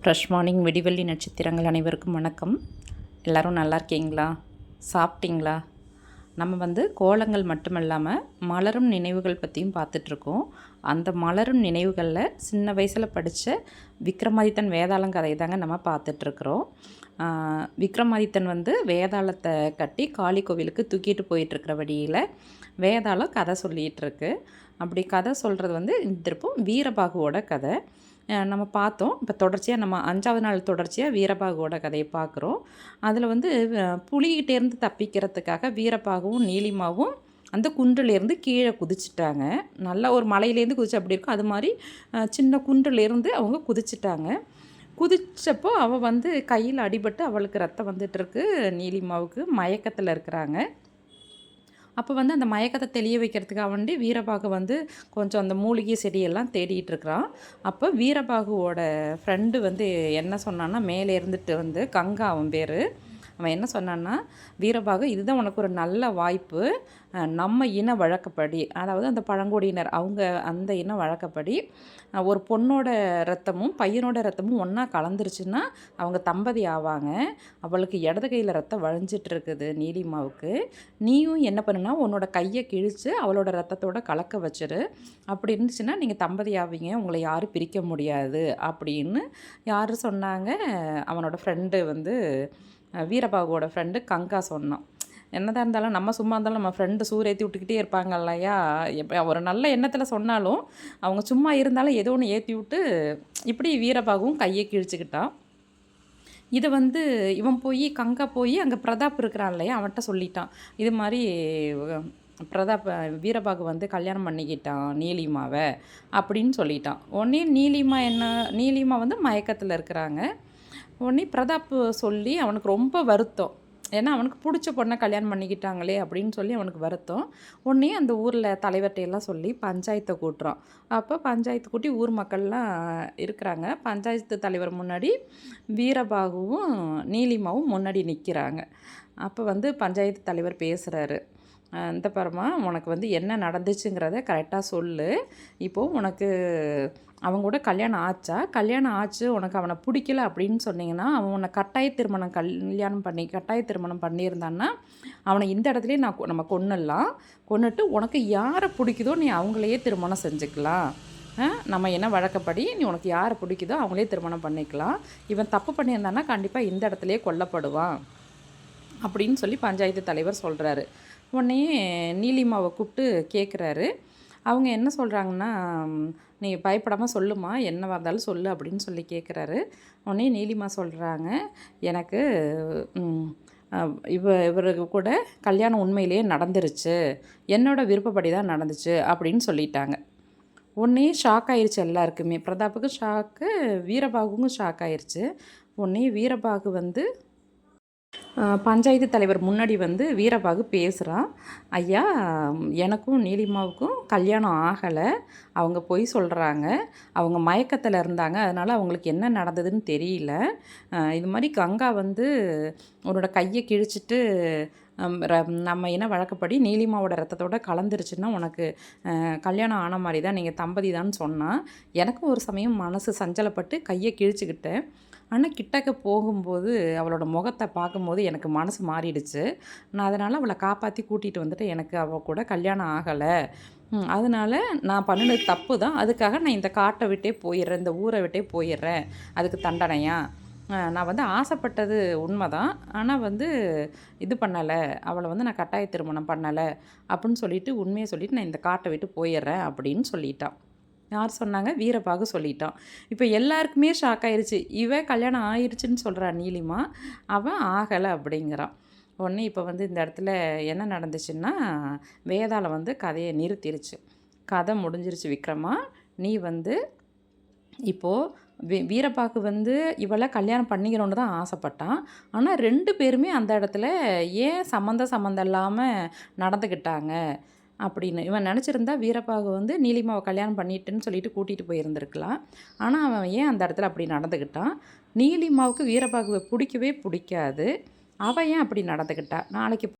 Fresh morning விடிவெள்ளி நட்சத்திரங்கள் அனைவருக்கும் வணக்கம். எல்லோரும் நல்லா இருக்கீங்களா? சாப்பிட்டீங்களா? நம்ம வந்து கோலங்கள் மட்டுமல்லாமல் மலரும் நினைவுகள் பற்றியும் பார்த்துட்ருக்கோம். அந்த மலரும் நினைவுகளில் சின்ன வயசில் படித்த விக்ரமாதித்தன் வேதாளம் கதையை தாங்க நம்ம பார்த்துட்ருக்குறோம். விக்ரமாதித்தன் வந்து வேதாளத்தை கட்டி காளி கோவிலுக்கு தூக்கிட்டு போயிட்டுருக்கிற வழியில் வேதாளம் கதை சொல்லிகிட்ருக்கு. அப்படி கதை சொல்கிறது வந்து திருப்பும் வீரபாகுவோட கதை நம்ம பார்த்தோம். இப்போ தொடர்ச்சியாக நம்ம 5வது நாள் தொடர்ச்சியாக வீரபாகுவோட கதையை பார்க்குறோம். அதில் வந்து புலிகிட்டேருந்து தப்பிக்கிறதுக்காக வீரபாகுவும் நீலிமாவும் அந்த குன்றிலேருந்து கீழே குதிச்சிட்டாங்க. நல்லா ஒரு மலையிலேருந்து குதிச்சு அப்படி இருக்கும், அது மாதிரி சின்ன குன்றிலேருந்து அவங்க குதிச்சிட்டாங்க. குதிச்சப்போ அவள் வந்து கையில் அடிபட்டு அவளுக்கு ரத்தம் வந்துட்டுருக்கு. நீலிமாவுக்கு மயக்கத்தில் இருக்கிறாங்க. அப்போ வந்து அந்த மயக்கத்தை தெளிய வைக்கிறதுக்காக வேண்டி வீரபாகு வந்து கொஞ்சம் அந்த மூலிகை செடியெல்லாம் தேடிட்டு இருக்கிறான். அப்போ வீரபாகுவோட ஃப்ரெண்டு வந்து என்ன சொன்னான்னா, மேலே இருந்துட்டு வந்து கங்கா அவன் பேர், அவன் என்ன சொன்னான்னா, வீரபாகு இதுதான் உனக்கு ஒரு நல்ல வாய்ப்பு. நம்ம இன வழக்கப்படி, அதாவது அந்த பழங்குடியினர் அவங்க அந்த இன வழக்கப்படி ஒரு பொண்ணோட ரத்தமும் பையனோட ரத்தமும் ஒன்றா கலந்துருச்சுன்னா அவங்க தம்பதி ஆவாங்க. அவளுக்கு இடது கையில் ரத்தம் வழிஞ்சிட்டு இருக்குது நீலிமாவுக்கு. நீயும் என்ன பண்ணுன்னா, உன்னோட கையை கிழித்து அவளோட ரத்தத்தோட கலக்க வச்சிரு. அப்படி இருந்துச்சுன்னா நீங்கள் தம்பதி ஆவீங்க, உங்களை யாரும் பிரிக்க முடியாது அப்படின்னு யார் சொன்னாங்க? அவனோட ஃப்ரெண்டு வந்து வீரபாகுவோட ஃப்ரெண்டு கங்கா சொன்னான். என்னதான் இருந்தாலும் நம்ம சும்மா இருந்தாலும் நம்ம ஃப்ரெண்டு சூறேற்றி விட்டுக்கிட்டே இருப்பாங்க இல்லையா? எப்போ ஒரு நல்ல எண்ணத்தில் சொன்னாலும் அவங்க சும்மா இருந்தாலும் ஏதோ ஒன்று ஏற்றி விட்டு இப்படி வீரபாகுவும் கையை கிழிச்சுக்கிட்டான். இதை வந்து இவன் போய் கங்கா போய் அங்கே பிரதாப் இருக்கிறான் இல்லையா, அவன்கிட்ட சொல்லிட்டான். இது மாதிரி பிரதாப் வீரபாகு வந்து கல்யாணம் பண்ணிக்கிட்டான் நீலிமாவை அப்படின்னு சொல்லிட்டான். உடனே நீலிமா வந்து மயக்கத்தில் இருக்கிறாங்க. உடனே பிரதாப் சொல்லி அவனுக்கு ரொம்ப வருத்தம். ஏன்னா அவனுக்கு பிடிச்ச பொண்ணை கல்யாணம் பண்ணிக்கிட்டாங்களே அப்படின்னு சொல்லி அவனுக்கு வருத்தம். உடனே அந்த ஊரில் தலைவர்கிட்டையெல்லாம் சொல்லி பஞ்சாயத்தை கூட்டுறான். அப்போ பஞ்சாயத்து கூட்டி ஊர் மக்கள்லாம் இருக்கிறாங்க. பஞ்சாயத்து தலைவர் முன்னாடி வீரபாகுவும் நீலிமாவும் முன்னாடி நிற்கிறாங்க. அப்போ வந்து பஞ்சாயத்து தலைவர் பேசுகிறாரு. இந்த பரமா உனக்கு வந்து என்ன நடந்துச்சுங்கிறத கரெக்டாக சொல்லு. இப்போது உனக்கு அவங்க கூட கல்யாணம் ஆச்சா? கல்யாணம் ஆச்சு, உனக்கு அவனை பிடிக்கல அப்படின்னு சொன்னீங்கன்னா, அவன் உன்னை கட்டாய திருமணம் பண்ணியிருந்தான்னா அவனை இந்த இடத்துலையே நம்ம கொன்னுடலாம். கொன்னுட்டு உனக்கு யாரை பிடிக்குதோ நீ அவங்களையே திருமணம் செஞ்சுக்கலாம். நம்ம என்ன வழக்கப்படி நீ உனக்கு யாரை பிடிக்குதோ அவங்களே திருமணம் பண்ணிக்கலாம். இவன் தப்பு பண்ணியிருந்தான்னா கண்டிப்பாக இந்த இடத்துலையே கொல்லப்படுவான் அப்படின்னு சொல்லி பஞ்சாயத்து தலைவர் சொல்கிறாரு. உடனே நீலிமாவை கூப்பிட்டு கேட்குறாரு. அவங்க என்ன சொல்கிறாங்கன்னா, நீ பயப்படாமல் சொல்லுமா, என்னவாக இருந்தாலும் சொல்லு அப்படின்னு சொல்லி கேட்குறாரு. உடனே நீலிமா சொல்கிறாங்க, எனக்கு இவருக்கு கூட கல்யாணம் உண்மையிலேயே நடந்துருச்சு, என்னோடய விருப்பப்படி தான் நடந்துச்சு அப்படின்னு சொல்லிட்டாங்க. உடனே ஷாக் ஆயிடுச்சு எல்லாருக்குமே. பிரதாப்புக்கு ஷாக்கு, வீரபாகுக்கும் ஷாக் ஆயிடுச்சு. உடனே வீரபாகு வந்து பஞ்சாயத்து தலைவர் முன்னாடி வந்து வீரபாகு பேசுகிறான். ஐயா, எனக்கும் நீலிமாவுக்கும் கல்யாணம் ஆகலை, அவங்க பொய் சொல்கிறாங்க, அவங்க மயக்கத்தில் இருந்தாங்க, அதனால் அவங்களுக்கு என்ன நடந்ததுன்னு தெரியல. இது மாதிரி கங்கா வந்து உன்னோட கையை கிழிச்சிட்டு நம்ம என்ன வழக்கப்படி நீலிமாவோட ரத்தத்தோடு கலந்துருச்சுன்னா உனக்கு கல்யாணம் ஆன மாதிரி தான், நீங்கள் தம்பதி தான் சொன்னால் எனக்கும் ஒரு சமயம் மனசு சஞ்சலப்பட்டு கையை கிழிச்சிக்கிட்டேன். ஆனால் கிட்டக்க போகும்போது அவளோட முகத்தை பார்க்கும்போது எனக்கு மனசு மாறிடுச்சு. நான் அதனால் அவளை காப்பாற்றி கூட்டிகிட்டு வந்துட்டு எனக்கு அவள் கூட கல்யாணம் ஆகலை. அதனால் நான் பண்ணினது தப்பு தான். அதுக்காக நான் இந்த காட்டை விட்டே போயிடுறேன், இந்த ஊரை விட்டே போயிடுறேன். அதுக்கு தண்டனையா? நான் வந்து ஆசைப்பட்டது உண்மை தான், ஆனால் வந்து இது பண்ணலை, அவளை வந்து நான் கட்டாய திருமணம் பண்ணலை அப்படின்னு சொல்லிவிட்டு உண்மையை சொல்லிவிட்டு நான் இந்த காட்டை விட்டு போயிடுறேன் அப்படின்னு சொல்லிட்டான். யார் சொன்னாங்க? வீரபாகு சொல்லிட்டான். இப்போ எல்லாருக்குமே ஷாக் ஆயிடுச்சு. இவன் கல்யாணம் ஆயிடுச்சுன்னு சொல்கிறான் நீலிமா, அவன் ஆகலை அப்படிங்கிறான். உடனே இப்போ வந்து இந்த இடத்துல என்ன நடந்துச்சுன்னா, வேதாளம் வந்து கதையை நிறுத்திருச்சு. கதை முடிஞ்சிருச்சு. விக்ரமா, நீ வந்து இப்போது வீரபாகு வந்து இவளை கல்யாணம் பண்ணிக்கணுன்னு தான் ஆசைப்பட்டான். ஆனால் 2 பேருமே அந்த இடத்துல ஏன் சம்மந்தம் இல்லாமல் நடந்துக்கிட்டாங்க அப்படின்னு இவன் நினச்சிருந்தா வீரபாகு வந்து நீலிமாவை கல்யாணம் பண்ணிட்டுன்னு சொல்லிட்டு கூட்டிகிட்டு போயிருந்துருக்கலாம். ஆனால் அவன் ஏன் அந்த இடத்துல அப்படி நடந்துக்கிட்டான்? நீலிமாவுக்கு வீரபாகுவை பிடிக்கவே பிடிக்காது. அவன் ஏன் அப்படி நடந்துக்கிட்டா? நாளைக்கு